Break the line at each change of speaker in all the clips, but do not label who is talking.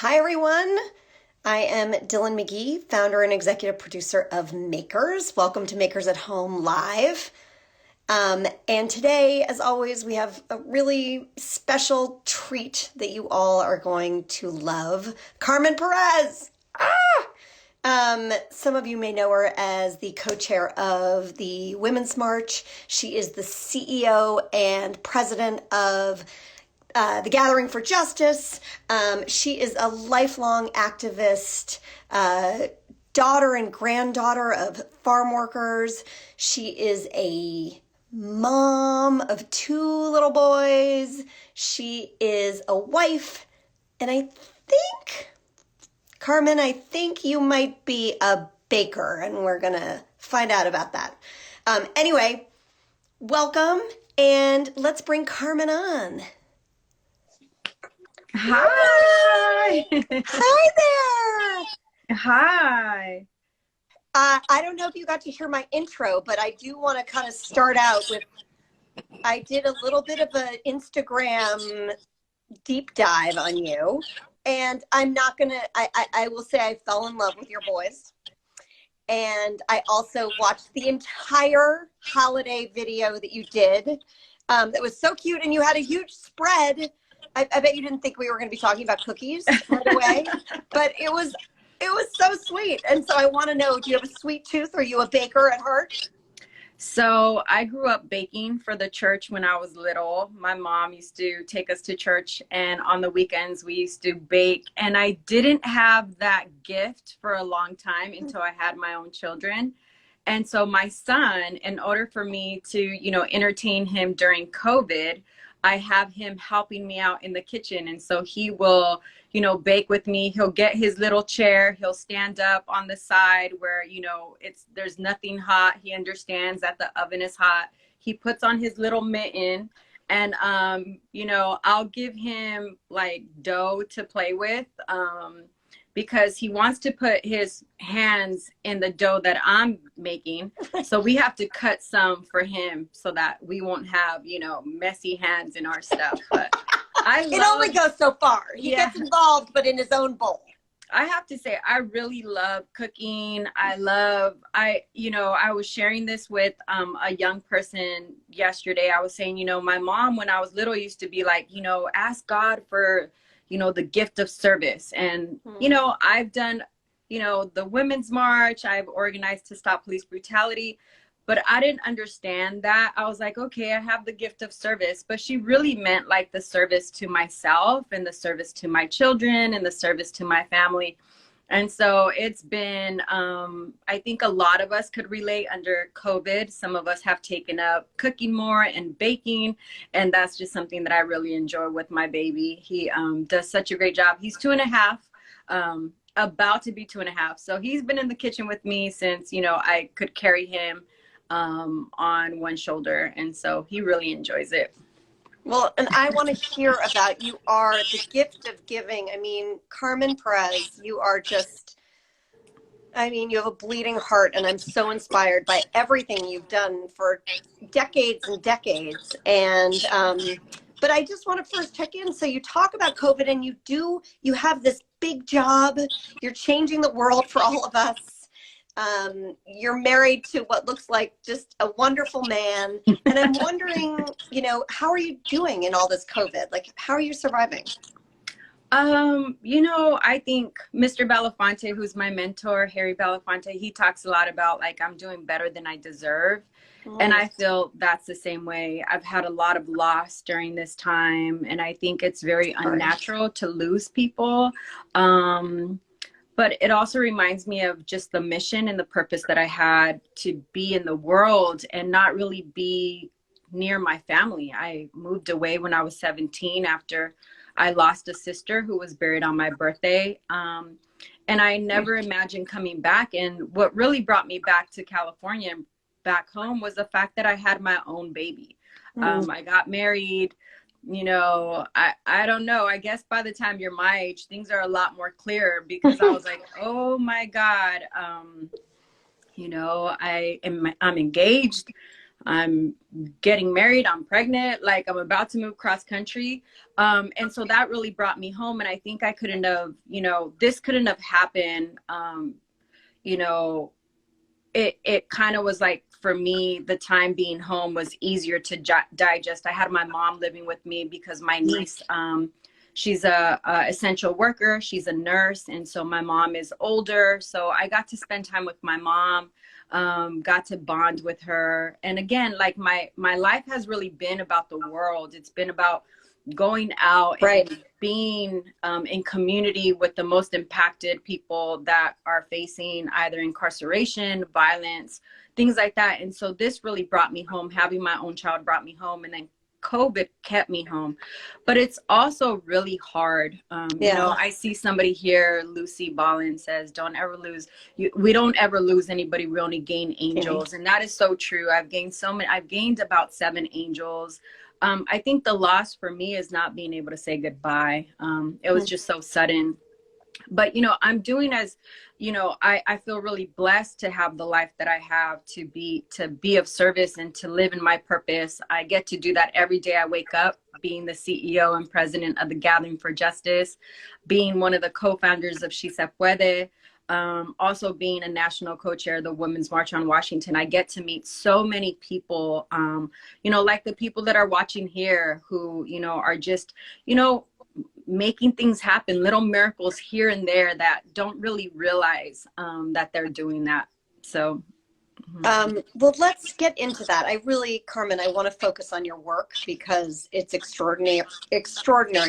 Hi, everyone. I am Dylan McGee, founder and executive producer of Makers. Welcome to Makers at Home Live. And today, as always, we have a really special treat that you all are going to love. Carmen Perez. Some of you may know her as the co-chair of the Women's March. She is the CEO and president of the Gathering for Justice. She is a lifelong activist, daughter and granddaughter of farm workers. She is a mom of two little boys. She is a wife. And Carmen, I think you might be a baker, and we're going to find out about that. Anyway, welcome, and let's bring Carmen on.
Hi.
Hi there.
Hi.
I don't know if you got to hear my intro, but I do want to kind of start out with, I did a little bit of an Instagram deep dive on you, and I'm not going to, I will say I fell in love with your boys. And I also watched the entire holiday video that you did. That was so cute, and you had a huge spread. I bet you didn't think we were going to be talking about cookies right away, but it was so sweet. And so I want to know, do you have a sweet tooth? Are you a baker at heart?
So I grew up baking for the church when I was little. My mom used to take us to church, and on the weekends we used to bake. And I didn't have that gift for a long time until I had my own children. And so my son, in order for me to, entertain him during COVID, I have him helping me out in the kitchen. And so he will, bake with me. He'll get his little chair. He'll stand up on the side where, there's nothing hot. He understands that the oven is hot. He puts on his little mitten, and, I'll give him like dough to play with. Because he wants to put his hands in the dough that I'm making. So we have to cut some for him so that we won't have, messy hands in our stuff. But
it only goes so far. He gets involved, but in his own bowl.
I have to say, I really love cooking. I was sharing this with a young person yesterday. I was saying, my mom, when I was little, used to be like, ask God for the gift of service. And, I've done, the Women's March. I've organized to stop police brutality, but I didn't understand that. I was like, okay, I have the gift of service, but she really meant like the service to myself and the service to my children and the service to my family. And so it's been, I think a lot of us could relate under COVID. Some of us have taken up cooking more and baking. And that's just something that I really enjoy with my baby. He does such a great job. He's 2.5, about to be 2.5. So he's been in the kitchen with me since, I could carry him on one shoulder. And so he really enjoys it.
Well, and I want to hear about, you are the gift of giving. I mean, Carmen Perez, you are just, you have a bleeding heart, and I'm so inspired by everything you've done for decades and decades. And, but I just want to first check in. So you talk about COVID, and you have this big job. You're changing the world for all of us. You're married to what looks like just a wonderful man. And I'm wondering, how are you doing in all this COVID? Like, how are you surviving?
I think Mr. Belafonte, who's my mentor, Harry Belafonte, he talks a lot about like, I'm doing better than I deserve. And I feel that's the same way. I've had a lot of loss during this time, and I think it's very unnatural to lose people. But it also reminds me of just the mission and the purpose that I had to be in the world and not really be near my family. I moved away when I was 17 after I lost a sister who was buried on my birthday. And I never imagined coming back. And what really brought me back to California and back home was the fact that I had my own baby. I got married. I don't know. I guess by the time you're my age, things are a lot more clear, because I was like, oh my God, I'm engaged. I'm getting married, I'm pregnant, like I'm about to move cross country. And so that really brought me home. And I think I couldn't have, this couldn't have happened. You know, it kind of was like, for me, the time being home was easier to digest. I had my mom living with me because my niece, she's a essential worker. She's a nurse. And so my mom is older. So I got to spend time with my mom, got to bond with her. And again, like my life has really been about the world. It's been about going out and being in community with the most impacted people that are facing either incarceration, violence, things like that. And so this really brought me home. Having my own child brought me home, and then COVID kept me home. But it's also really hard. I see somebody here, Lucy Ballin, says, don't ever lose. We don't ever lose anybody. We only gain angels. And that is so true. I've gained so many. I've gained about 7 angels. I think the loss for me is not being able to say goodbye. It was just so sudden. But, I'm doing I feel really blessed to have the life that I have, to be of service and to live in my purpose. I get to do that every day I wake up, being the CEO and president of the Gathering for Justice, being one of the co-founders of She Se Puede, also being a national co-chair of the Women's March on Washington. I get to meet so many people, like the people that are watching here who, are just, making things happen, little miracles here and there that don't really realize that they're doing that. So.
Well, let's get into that. Carmen, I want to focus on your work because it's extraordinary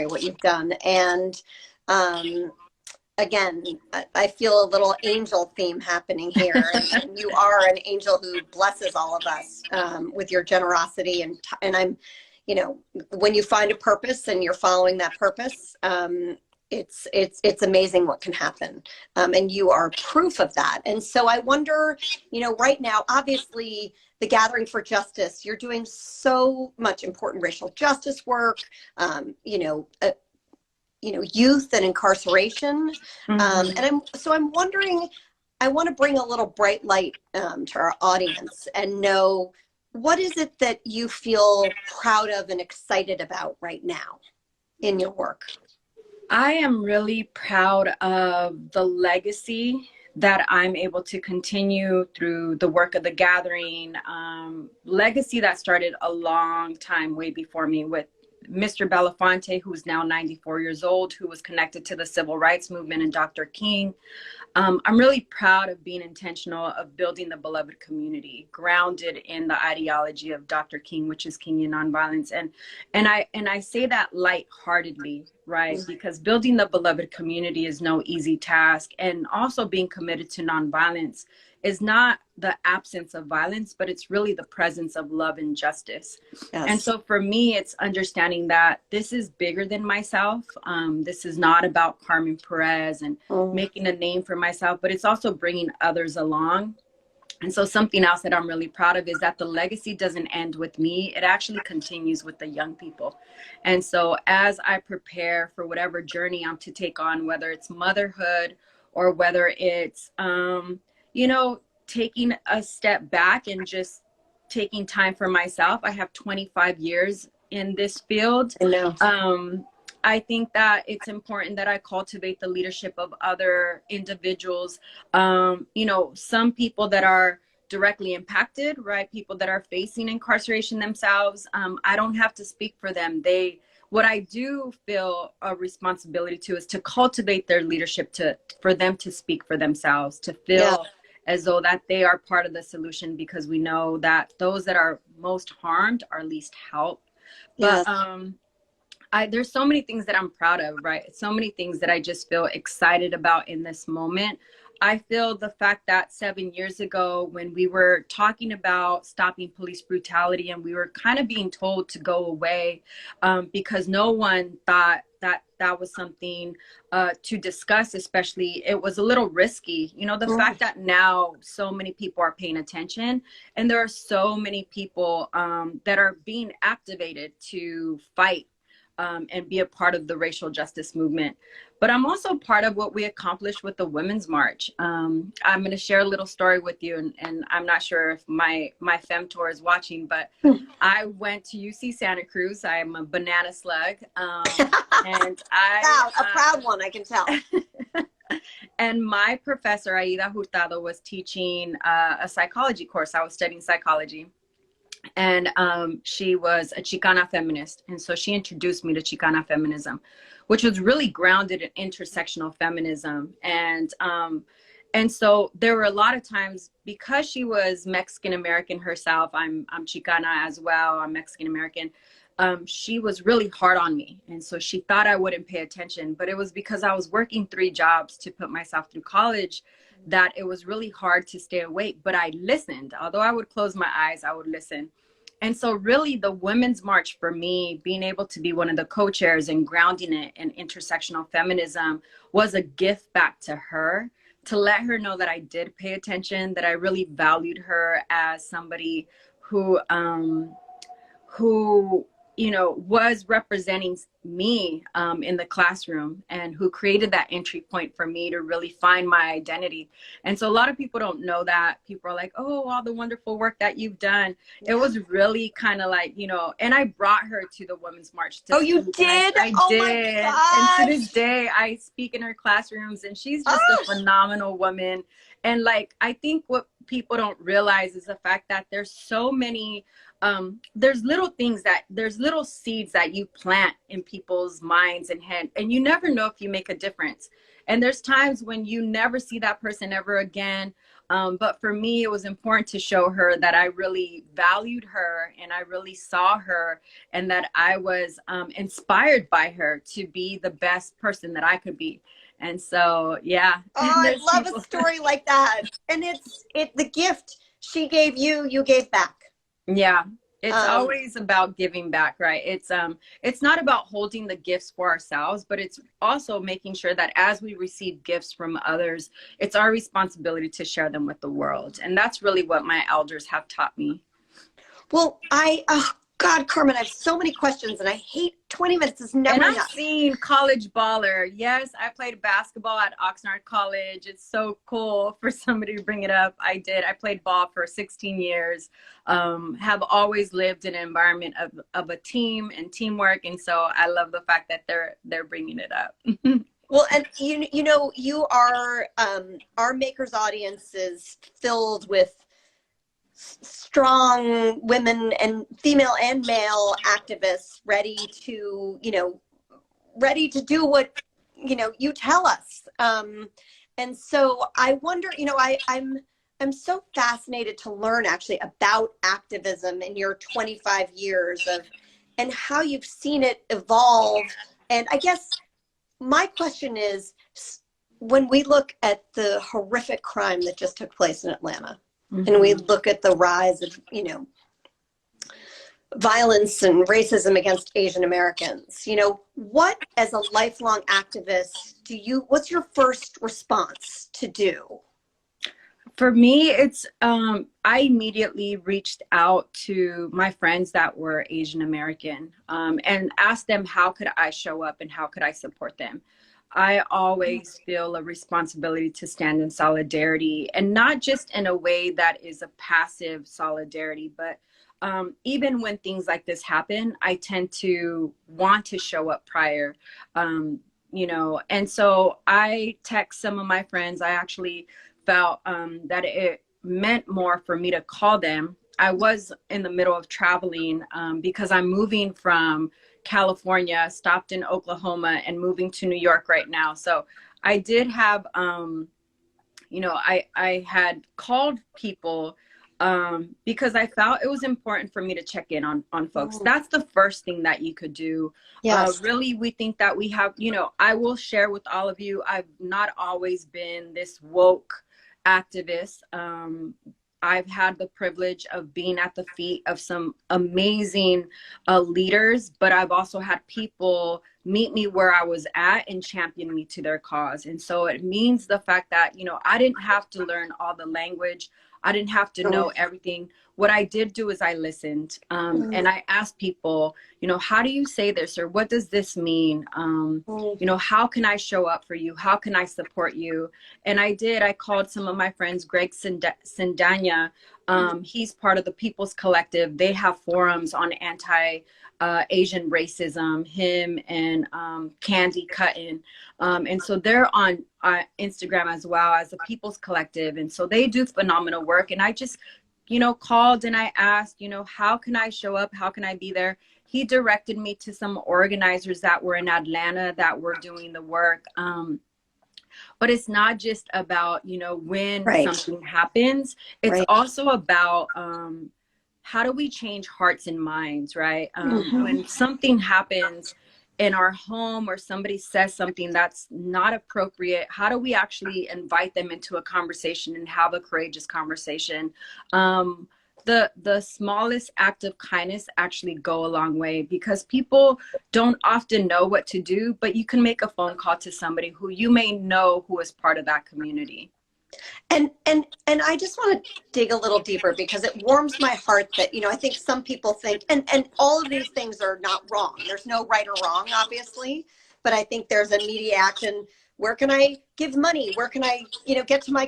what you've done. And again, I feel a little angel theme happening here. And you are an angel who blesses all of us with your generosity. And I'm, when you find a purpose and you're following that purpose, it's amazing what can happen. And you are proof of that. And so I wonder, right now, obviously the Gathering for Justice, you're doing so much important racial justice work, youth and incarceration. And I'm wondering, I want to bring a little bright light to our audience and know, what is it that you feel proud of and excited about right now in your work?
I am really proud of the legacy that I'm able to continue through the work of the Gathering, legacy that started a long time way before me with Mr. Belafonte, who's now 94 years old, who was connected to the civil rights movement, and Dr. King. I'm really proud of being intentional of building the beloved community, grounded in the ideology of Dr. King, which is Kingian nonviolence. And I say that lightheartedly, right? Because building the beloved community is no easy task. And also being committed to nonviolence is not the absence of violence, but it's really the presence of love and justice. Yes. And so for me, it's understanding that this is bigger than myself. This is not about Carmen Perez and making a name for myself, but it's also bringing others along. And so something else that I'm really proud of is that the legacy doesn't end with me. It actually continues with the young people. And so as I prepare for whatever journey I'm to take on, whether it's motherhood or whether it's, taking a step back and just taking time for myself. I have 25 years in this field.
I know.
I think that it's important that I cultivate the leadership of other individuals. Some people that are directly impacted, right? People that are facing incarceration themselves. I don't have to speak for them. What I do feel a responsibility to is to cultivate their leadership, for them to speak for themselves, to feel as though that they are part of the solution, because we know that those that are most harmed are least helped. But there's so many things that I'm proud of, right? So many things that I just feel excited about in this moment. I feel the fact that 7 years ago, when we were talking about stopping police brutality and we were kind of being told to go away because no one thought that was something to discuss, especially it was a little risky. The fact that now so many people are paying attention, and there are so many people that are being activated to fight and be a part of the racial justice movement. But I'm also part of what we accomplished with the Women's March. I'm going to share a little story with you, and I'm not sure if my femtor is watching, but I went to UC Santa Cruz. I'm a banana slug, and
wow, a proud one, I can tell.
And my professor, Aida Hurtado, was teaching a psychology course. I was studying psychology. And she was a Chicana feminist. And so she introduced me to Chicana feminism, which was really grounded in intersectional feminism. And so there were a lot of times, because she was Mexican American herself, I'm Chicana as well, I'm Mexican American. She was really hard on me. And so she thought I wouldn't pay attention, but it was because I was working 3 jobs to put myself through college that it was really hard to stay awake. But I listened. Although I would close my eyes, I would listen. And so really the Women's March for me, being able to be one of the co-chairs and grounding it in intersectional feminism, was a gift back to her, to let her know that I did pay attention, that I really valued her as somebody who you know, was representing me in the classroom, and who created that entry point for me to really find my identity. And so a lot of people don't know that. People are like, oh, all the wonderful work that you've done. Yeah. It was really kind of like, you know, and I brought her to the Women's March.
Oh, you did?
I
oh
did.
My gosh.
And to this day, I speak in her classrooms, and she's just a phenomenal woman. And like, I think what people don't realize is the fact that there's so many there's little things there's little seeds that you plant in people's minds and head, and you never know if you make a difference. And there's times when you never see that person ever again. But for me, it was important to show her that I really valued her, and I really saw her, and that I was inspired by her to be the best person that I could be. And so, yeah.
Oh, I love a story like that. And it's the gift she gave you, you gave back.
Yeah, it's always about giving back, right? It's not about holding the gifts for ourselves, but it's also making sure that as we receive gifts from others, it's our responsibility to share them with the world. And that's really what my elders have taught me.
Well, God, Carmen, I have so many questions, and I hate 20 minutes is never enough.
And I've seen college baller. Yes, I played basketball at Oxnard College. It's so cool for somebody to bring it up. I did. I played ball for 16 years. Have always lived in an environment of a team and teamwork, and so I love the fact that they're bringing it up.
Well, and you know, you are our Makers audience is filled with strong women and female and male activists ready to do what, you know, you tell us. And so I wonder, you know, I'm so fascinated to learn actually about activism in your 25 years and how you've seen it evolve. And I guess my question is, when we look at the horrific crime that just took place in Atlanta, and we look at the rise of, you know, violence and racism against Asian Americans, you know, what, as a lifelong activist, what's your first response to do?
For me, it's, I immediately reached out to my friends that were Asian American, and asked them, how could I show up and how could I support them? I always feel a responsibility to stand in solidarity, and not just in a way that is a passive solidarity, but even when things like this happen, I tend to want to show up prior, you know, and so I text some of my friends. I actually felt that it meant more for me to call them. I was in the middle of traveling because I'm moving from California, stopped in Oklahoma, and moving to New York right now. So I did have, you know, I had called people because I felt it was important for me to check in on folks. That's the first thing that you could do. Yes. Really, we think that we have, you know, I will share with all of you, I've not always been this woke activist. I've had the privilege of being at the feet of some amazing leaders, but I've also had people meet me where I was at and champion me to their cause. And so it means the fact that, you know, I didn't have to learn all the language. I didn't have to know everything. What I did do is I listened, and I asked people, you know, how do you say this, or what does this mean? You know, how can I show up for you? How can I support you? And I called some of my friends, Greg Sindanya. He's part of the People's Collective. They have forums on Asian racism, him and Candy Cutton. And so they're on Instagram as well as the People's Collective. And so they do phenomenal work. And I just, you know, called and I asked, you know, how can I show up? How can I be there? He directed me to some organizers that were in Atlanta that were doing the work. But it's not just about, you know, when something happens. It's also about how do we change hearts and minds, right? When something happens in our home or somebody says something that's not appropriate, how do we actually invite them into a conversation and have a courageous conversation? The smallest act of kindness actually go a long way, because people don't often know what to do, but you can make a phone call to somebody who you may know who is part of that community.
And I just want to dig a little deeper, because it warms my heart that, you know, I think some people think, and all of these things are not wrong. There's no right or wrong, obviously, but I think there's immediate action. Where can I give money? Where can I, you know, get to my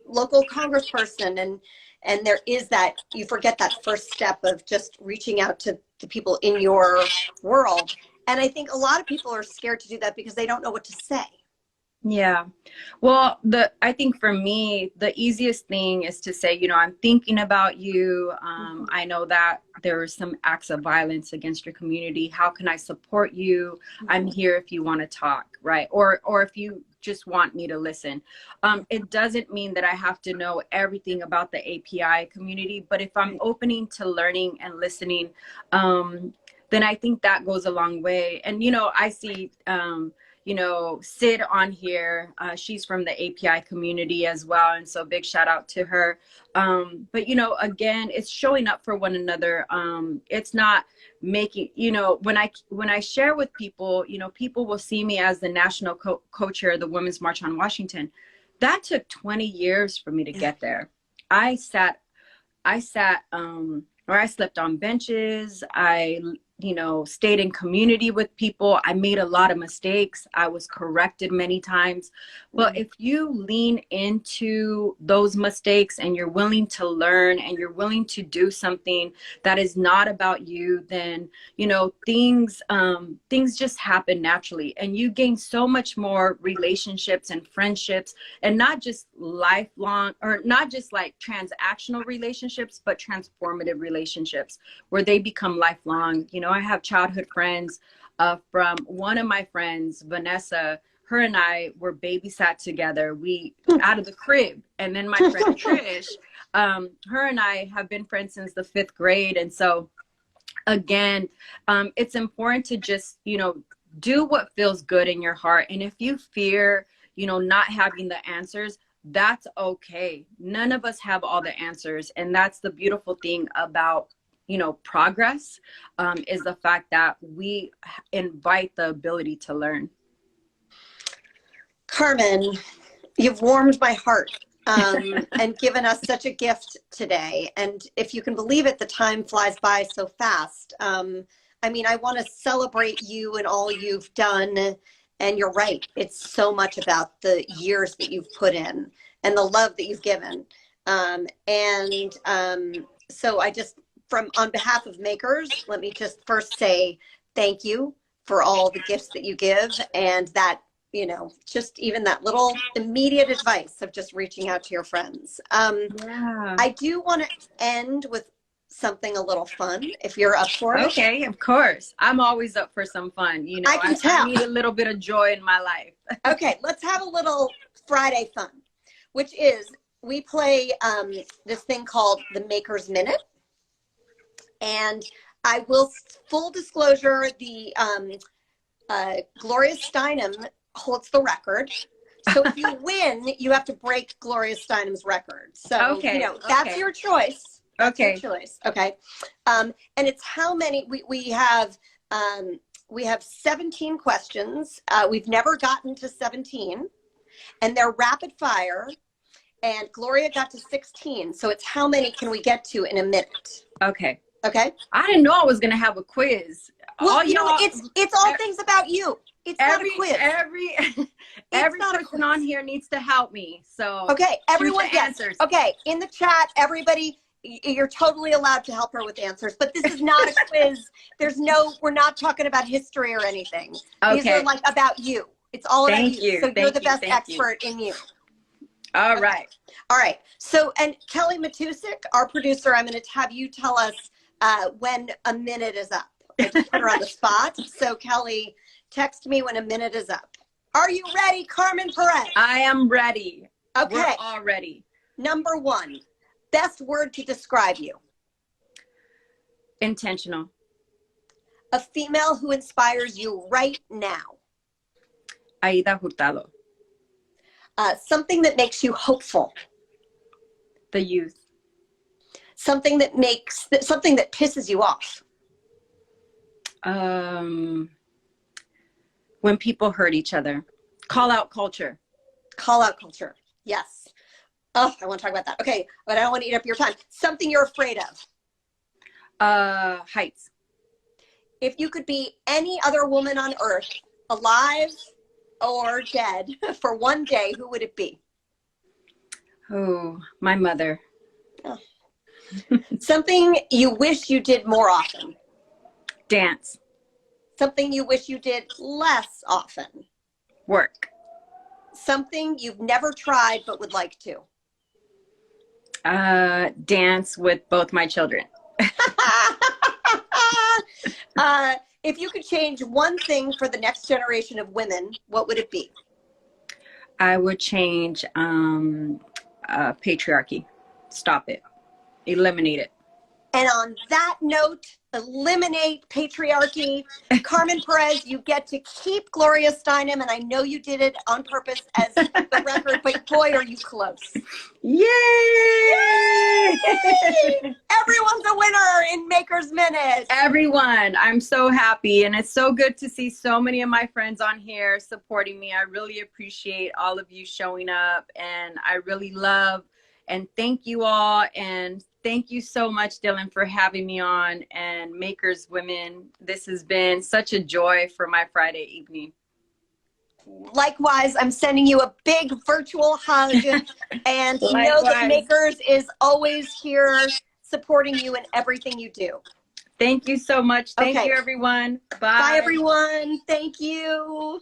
local congressperson? And there is that, you forget that first step of just reaching out to the people in your world. And I think a lot of people are scared to do that because they don't know what to say.
Yeah. Well, I think for me, the easiest thing is to say, you know, I'm thinking about you. I know that there are some acts of violence against your community. How can I support you? I'm here if you want to talk, right? Or if you just want me to listen. It doesn't mean that I have to know everything about the API community, but if I'm opening to learning and listening, then I think that goes a long way. And, you know, I see, you know, Sid on here, she's from the API community as well. And so big shout out to her. But, you know, again, it's showing up for one another. It's not making, you know, when I share with people, you know, people will see me as the national co-chair of the Women's March on Washington. That took 20 years for me to get there. I slept on benches. You know, stayed in community with people. I made a lot of mistakes. I was corrected many times. But if you lean into those mistakes and you're willing to learn and you're willing to do something that is not about you, then, you know, things just happen naturally. And you gain so much more relationships and friendships, and not just lifelong, or not just like transactional relationships, but transformative relationships where they become lifelong. You know, I have childhood friends from one of my friends, Vanessa. Her and I were babysat together. We out of the crib. And then my friend Trish, her and I have been friends since the 5th grade. And so again, it's important to just, you know, do what feels good in your heart. And if you fear, you know, not having the answers, that's okay. None of us have all the answers. And that's the beautiful thing about, you know, progress, is the fact that we invite the ability to learn.
Carmen, you've warmed my heart and given us such a gift today. And if you can believe it, the time flies by so fast. I mean, I want to celebrate you and all you've done. And you're right. It's so much about the years that you've put in and the love that you've given. So I just, on behalf of Makers, let me just first say thank you for all the gifts that you give, and that, you know, just even that little immediate advice of just reaching out to your friends.
Yeah.
I do want to end with something a little fun, if you're up for it.
Okay, of course. I'm always up for some fun. You know,
I can tell.
I need a little bit of joy in my life.
Okay, let's have a little Friday fun, which is we play this thing called the Maker's Minute. And I will, full disclosure, the Gloria Steinem holds the record. So if you win, you have to break Gloria Steinem's record. So,
okay,
you know, that's your choice. That's
okay.
your choice. Okay. And it's how many, we have we have 17 questions. We've never gotten to 17, and they're rapid fire. And Gloria got to 16. So it's how many can we get to in a minute?
Okay.
Okay.
I didn't know I was gonna have a quiz.
Well, you know, it's all things about you. It's not a quiz.
Every person on here needs to help me. So
okay, everyone
answers.
Okay, in the chat, everybody, you're totally allowed to help her with answers. But this is not a quiz. We're not talking about history or anything.
Okay.
These are like about you. It's all about you. So you're the best expert in you.
All right.
All right. So, and Kelly Matusik, our producer, I'm going to have you tell us when a minute is up. I just put her on the spot. So, Kelly, text me when a minute is up. Are you ready, Carmen Perez?
I am ready.
Okay.
We're all ready.
Number one, best word to describe you.
Intentional.
A female who inspires you right now.
Aida Hurtado.
Something that makes you hopeful.
The youth.
Something that pisses you off.
When people hurt each other. Call out culture.
Call out culture. Yes. Oh, I want to talk about that. Okay, but I don't want to eat up your time. Something you're afraid of.
Heights.
If you could be any other woman on earth, alive or dead, for one day, who would it be?
Oh, my mother.
Oh. Something you wish you did more often.
Dance.
Something you wish you did less often.
Work.
Something you've never tried but would like to.
Dance with both my children.
If you could change one thing for the next generation of women, what would it be?
I would change patriarchy. Stop it. Eliminate it.
And on that note, eliminate patriarchy. Carmen Perez, you get to keep Gloria Steinem, and I know you did it on purpose as the record, but boy, are you close.
Yay!
Yay! Everyone's a winner in Maker's Minute.
Everyone, I'm so happy, and it's so good to see so many of my friends on here supporting me. I really appreciate all of you showing up, and I really love and thank you all, and thank you so much, Dylan, for having me on, and Makers Women. This has been such a joy for my Friday evening.
Likewise, I'm sending you a big virtual hug, and know that Makers is always here supporting you in everything you do.
Thank you so much. Thank you, everyone. Bye.
Bye, everyone. Thank you.